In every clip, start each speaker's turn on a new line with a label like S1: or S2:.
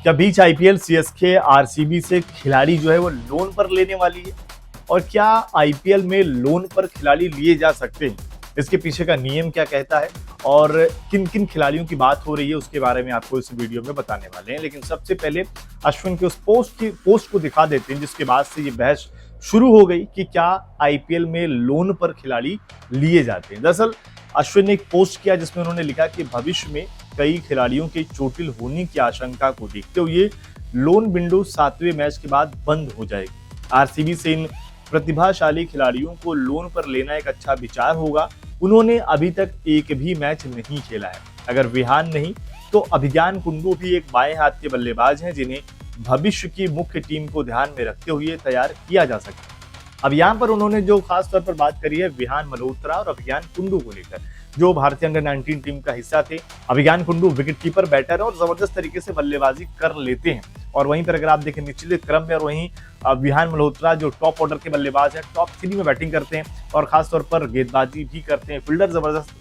S1: क्या बीच IPL CSK RCB से खिलाड़ी जो है वो लोन पर लेने वाली है? और क्या आईपीएल में लोन पर खिलाड़ी लिए जा सकते हैं? इसके पीछे का नियम क्या कहता है और किन किन खिलाड़ियों की बात हो रही है उसके बारे में आपको इस वीडियो में बताने वाले हैं। लेकिन सबसे पहले अश्विन के उस पोस्ट को दिखा देते हैं जिसके बाद से ये बहस शुरू हो गई कि क्या आईपीएल में लोन पर खिलाड़ी लिए जाते हैं। दरअसल अश्विन ने एक पोस्ट किया जिसमें उन्होंने लिखा कि भविष्य में कई खिलाड़ियों के चोटिल होने की आशंका को देखते हुए लोन विंडो 7वें मैच के बाद बंद हो जाएगी। आरसीबी से इन प्रतिभाशाली खिलाड़ियों को लोन पर लेना एक अच्छा विचार होगा। उन्होंने अभी तक एक भी मैच नहीं खेला है। अगर विहान नहीं तो अभिज्ञान कुंडू भी एक बाएं हाथ के बल्लेबाज हैं जिन्हें भविष्य की मुख्य टीम को ध्यान में रखते हुए तैयार किया जा सकता है। अब यहाँ पर उन्होंने जो खास तौर पर बात करी है विहान मल्होत्रा और अभिज्ञान कुंडू को लेकर, जो भारतीय अंडर 19 टीम का हिस्सा थे। अभिज्ञान कुंडू विकेटकीपर बैटर है और जबरदस्त तरीके से बल्लेबाजी कर लेते हैं। और वहीं पर अगर आप देखें निचले क्रम में, और वहीं विहान मल्होत्रा जो टॉप ऑर्डर के बल्लेबाज है, टॉप 3 में बैटिंग करते हैं और खासतौर पर गेंदबाजी भी करते हैं। फील्डर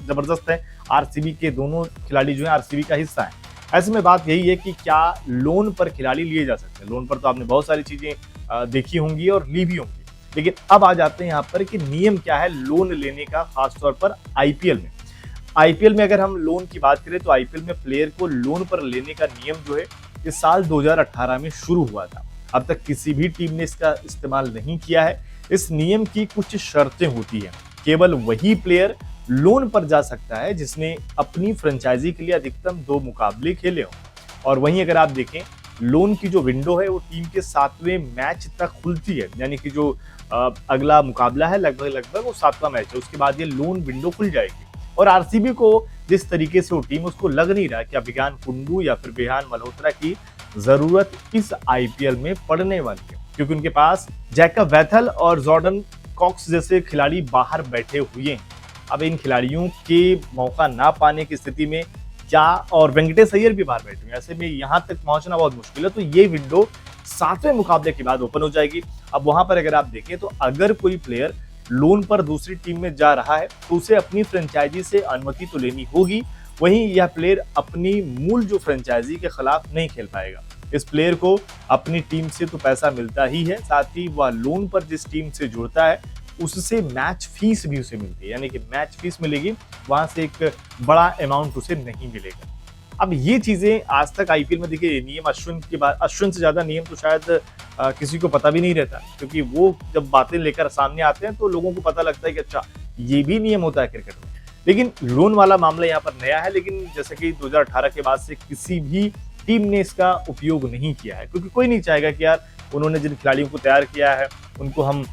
S1: जबरदस्त है। आरसीबी के दोनों खिलाड़ी जो है आरसीबी का हिस्सा है। ऐसे में बात यही है कि क्या लोन पर खिलाड़ी लिए जा सकते हैं। लोन पर तो आपने बहुत सारी चीजें देखी होंगी और ली भी होंगी, लेकिन अब आ जाते हैं यहाँ पर कि नियम क्या है लोन लेने का, खासतौर पर आईपीएल में। आईपीएल में अगर हम लोन की बात करें तो आईपीएल में प्लेयर को लोन पर लेने का नियम जो है इस साल 2018 में शुरू हुआ था। अब तक किसी भी टीम ने इसका इस्तेमाल नहीं किया है। इस नियम की कुछ शर्तें होती हैं। केवल वही प्लेयर लोन पर जा सकता है जिसने अपनी फ्रेंचाइजी के लिए अधिकतम 2 मुकाबले खेले हों। और वहीं अगर आप देखें लोन की जो विंडो है वो टीम के 7वें मैच तक खुलती है, यानी कि जो अगला मुकाबला है लगभग वो 7वां मैच है, उसके बाद ये लोन विंडो खुल जाएगी। और आरसीबी को जिस तरीके से वो टीम, उसको लग नहीं रहा कि अभिज्ञान कुंडू या फिर विहान मल्होत्रा की जरूरत इस आईपीएल में पड़ने वाली है, क्योंकि उनके पास जैकब वेथल और जॉर्डन कॉक्स जैसे खिलाड़ी बाहर बैठे हुए हैं। अब इन खिलाड़ियों के मौका ना पाने की स्थिति में क्या, और वेंकटेश अय्यर भी बाहर बैठे हुए, ऐसे में यहाँ तक पहुंचना बहुत मुश्किल है। तो ये विंडो 7वें मुकाबले के बाद ओपन हो जाएगी। अब वहां पर अगर आप देखें तो अगर कोई प्लेयर लोन पर दूसरी टीम में जा रहा है तो उसे अपनी फ्रेंचाइजी से अनुमति तो लेनी होगी। वहीं यह प्लेयर अपनी मूल जो फ्रेंचाइजी के खिलाफ नहीं खेल पाएगा। इस प्लेयर को अपनी टीम से तो पैसा मिलता ही है, साथ ही वह लोन पर जिस टीम से जुड़ता है उससे मैच फीस भी उसे मिलती है, यानी कि मैच फीस मिलेगी, वहां से एक बड़ा अमाउंट उसे नहीं मिलेगा। अब ये चीजें आज तक आईपीएल में देखिए नियम अश्विन से ज्यादा नियम तो शायद किसी को पता भी नहीं रहता, क्योंकि वो जब बातें लेकर सामने आते हैं तो लोगों को पता लगता है कि अच्छा ये भी नियम होता है क्रिकेट में। लेकिन लोन वाला मामला यहाँ पर नया है, लेकिन जैसे कि 2018 के बाद से किसी भी टीम ने इसका उपयोग नहीं किया है, क्योंकि कोई नहीं चाहेगा कि यार उन्होंने जिन खिलाड़ियों को तैयार किया है उनको हम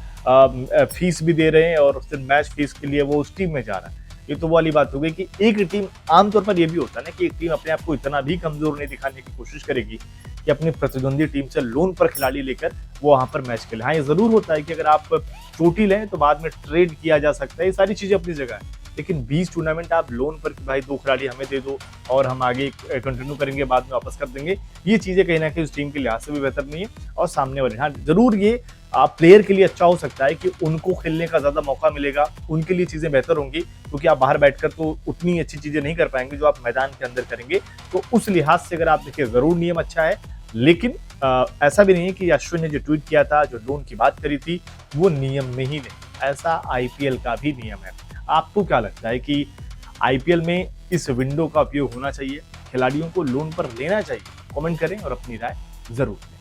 S1: फीस भी दे रहे हैं और सिर्फ मैच फीस के लिए वो उस टीम में जा रहा है। ये तो वो वाली बात हो गई कि एक टीम, आमतौर पर ये भी होता है ना कि एक टीम अपने आप को इतना भी कमजोर नहीं दिखाने की कोशिश करेगी कि अपनी प्रतिद्वंदी टीम से लोन पर खिलाड़ी लेकर वो वहां पर मैच खेले। हाँ, ये जरूर होता है कि अगर आप चोटिल हैं तो बाद में ट्रेड किया जा सकता है, ये सारी चीजें अपनी जगह है। लेकिन 20 टूर्नामेंट आप लोन पर कि भाई 2 खिलाड़ी हमें दे दो और हम आगे कंटिन्यू करेंगे, बाद में वापस कर देंगे, ये चीजें कहीं ना कहीं उस टीम के लिहाज से भी बेहतर नहीं है और सामने वाले। हाँ, जरूर ये प्लेयर के लिए अच्छा हो सकता है कि उनको खेलने का ज्यादा मौका मिलेगा, उनके लिए चीजें बेहतर होंगी, क्योंकि आप बाहर बैठकर तो उतनी अच्छी चीजें नहीं कर पाएंगे जो आप मैदान के अंदर करेंगे। तो उस लिहाज से अगर आप देखिए जरूर नियम अच्छा है, लेकिन ऐसा भी नहीं है कि अश्विन ने जो ट्वीट किया था, जो लोन की बात करी थी, वो नियम में ही नहीं, ऐसा आईपीएल का भी नियम है। आपको क्या लगता है कि आईपीएल में इस विंडो का उपयोग होना चाहिए, खिलाड़ियों को लोन पर लेना चाहिए? कमेंट करें और अपनी राय जरूर दें।